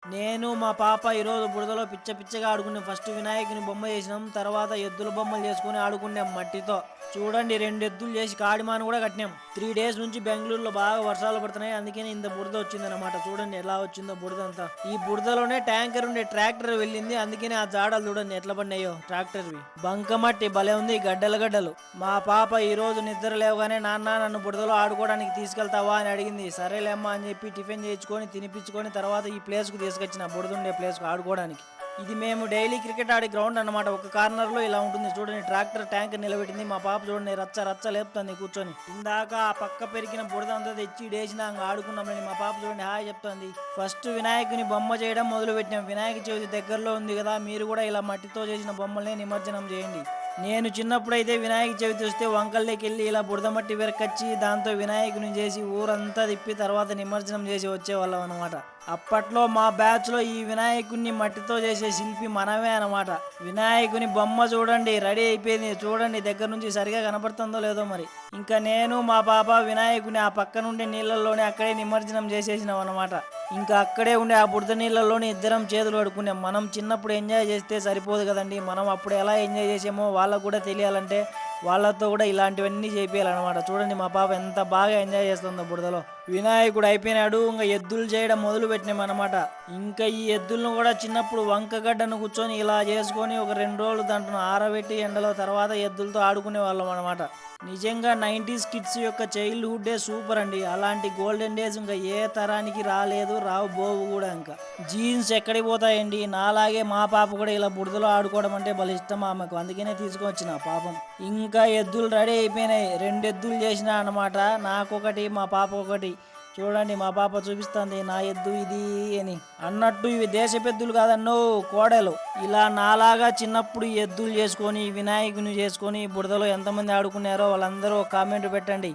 నేను మా పాప ఈరోజు బురదలో పిచ్చగా ఆడుకున్నాం. ఫస్ట్ వినాయకుని బొమ్మ చేసినాం. తర్వాత ఎద్దుల బొమ్మలు చేసుకొని ఆడుకున్నాం మట్టితో. చూడండి 2 ఎద్దులు చేసి కాడిమాను కూడా కట్టినాం. 3 డేస్ నుంచి బెంగుళూరులో బాగా వర్షాలు పడుతున్నాయి. అందుకని ఇంత బురద వచ్చిందనమాట. చూడండి ఎలా వచ్చిందో బురద అంతా. ఈ బురదలోనే ట్యాంకర్ ఉండే ట్రాక్టర్ వెళ్ళింది. అందుకని ఆ జాడలు చూడండి ఎట్లా పడినాయో ట్రాక్టర్వి. బంకమట్టి భలే ఉంది గడ్డలు. మా పాప ఈ రోజు నిద్ర లేవగానే నాన్న నన్ను బురదలో ఆడుకోవడానికి తీసుకెళ్తావా అని అడిగింది. సరేలేమ్మా అని చెప్పి టిఫిన్ చేయించుకొని తినిపించుకొని తర్వాత ఈ ప్లేస్కు తీసుకొచ్చిన బురదుండే ప్లేస్కు ఆడుకోవడానికి. ఇది మేము డైలీ క్రికెట్ ఆడే గ్రౌండ్ అన్నమాట. ఒక కార్నర్లో ఇలా ఉంటుంది చూడండి. ట్రాక్టర్ ట్యాంక్ నిలబెట్టింది. మా పాప చూడండి రచ్చ లేపుతుంది కూర్చొని. ఇందాక ఆ పక్క పెరిగిన బురద అంతా తెచ్చి డేసిన ఆడుకున్నామని మా పాప చూడండి హాయ్ చెప్తుంది. ఫస్ట్ వినాయకుని బొమ్మ చేయడం మొదలు పెట్టినాం. వినాయక చవితి దగ్గరలో ఉంది కదా, మీరు కూడా ఇలా మట్టితో చేసిన బొమ్మల్ని నిమజ్జనం చేయండి. నేను చిన్నప్పుడైతే వినాయక చవితి వస్తే వంకల్లోకి వెళ్ళి ఇలా బురద మట్టి వెరకచ్చి దాంతో వినాయకుని చేసి ఊరంతా తిప్పి తర్వాత నిమజ్జనం చేసి వచ్చేవాళ్ళం అనమాట. అప్పట్లో మా బ్యాచ్లో ఈ వినాయకుడిని మట్టితో చేసే శిల్పి మనమే అనమాట. వినాయకుని బొమ్మ చూడండి రెడీ అయిపోయింది. చూడండి దగ్గర నుంచి సరిగా కనపడుతుందో లేదో మరి. ఇంకా నేను మా పాప వినాయకుని ఆ పక్క నుండి నీళ్ళల్లోనే అక్కడే నిమజ్జనం చేసేసినాం అనమాట. ఇంకా అక్కడే ఉండే ఆ బురద నీళ్ళలోనే ఇద్దరం చేతులు కడుక్కున్నాం. మనం చిన్నప్పుడు ఎంజాయ్ చేస్తే సరిపోదు కదండి. మనం అప్పుడు ఎలా ఎంజాయ్ చేసామో వాళ్ళకు కూడా తెలియాలంటే వాళ్ళతో కూడా ఇలాంటివన్నీ చేపియాలన్నమాట. చూడండి మా పాప ఎంత బాగా ఎంజాయ్ చేస్తుందో బురదలో. వినాయకుడు అయిపోయినాడు. ఇంకా ఎద్దులు చేయడం మొదలు పెట్టినాం అనమాట. ఇంకా ఈ ఎద్దులను కూడా చిన్నప్పుడు వంకగడ్డను కూర్చొని ఇలా చేసుకొని ఒక 2 రోజులు దాంట్లో ఆరబెట్టి ఎండలో తర్వాత ఎద్దులతో ఆడుకునే వాళ్ళం అనమాట. నిజంగా 90s కిడ్స్ యొక్క చైల్డ్హుడ్డే సూపర్ అండి. అలాంటి గోల్డెన్ డేస్ ఇంకా ఏ తరానికి రాలేదు, రావు బోవు కూడా. ఇంకా జీన్స్ ఎక్కడికి పోతాయండి. నాలాగే మా పాప కూడా ఇలా బురదలో ఆడుకోవడం అంటే భలే ఇష్టం ఆమెకు. అందుకనే తీసుకొచ్చిన పాపం. ఇంకా ఎద్దులు రెడీ అయిపోయినాయి. 2 ఎద్దులు చేసిన అనమాట. నాకొకటి మా పాప ఒకటి. చూడండి మా పాప చూపిస్తుంది నా ఎద్దు ఇది అని. అన్నట్టు ఇవి దేశపెద్దులు కాదన్నో కోడలు. ఇలా నాలాగా చిన్నప్పుడు ఎద్దులు చేసుకొని వినాయకుని చేసుకొని బురదలో ఎంతమంది ఆడుకున్నారో వాళ్ళందరూ కామెంట్ పెట్టండి.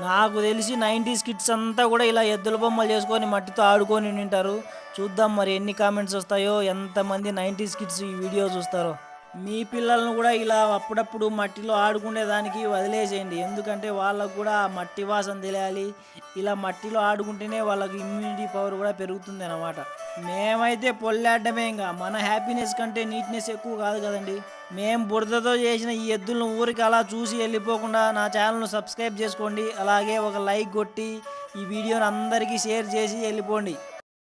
నాకు తెలిసి 90s కిడ్స్ అంతా కూడా ఇలా ఎద్దుల బొమ్మలు చేసుకొని మట్టితో ఆడుకొని ఉంటారు. చూద్దాం మరి ఎన్ని కామెంట్స్ వస్తాయో, ఎంతమంది 90s కిడ్స్ ఈ వీడియో చూస్తారో. మీ పిల్లలను కూడా ఇలా అప్పుడప్పుడు మట్టిలో ఆడుకునేదానికి వదిలేసేయండి. ఎందుకంటే వాళ్ళకు కూడా ఆ మట్టి వాసన తెలియాలి. ఇలా మట్టిలో ఆడుకుంటేనే వాళ్ళకి ఇమ్యూనిటీ పవర్ కూడా పెరుగుతుంది అన్నమాట. మేమైతే పొల్లాడమే. ఇంకా మన హ్యాపీనెస్ కంటే నీట్నెస్ ఎక్కువ కాదు కదండి. మేము బురదతో చేసిన ఈ ఎద్దులను ఊరికి అలా చూసి వెళ్ళిపోకుండా నా ఛానల్ను సబ్స్క్రైబ్ చేసుకోండి. అలాగే ఒక లైక్ కొట్టి ఈ వీడియోని అందరికీ షేర్ చేసి వెళ్ళిపోండి.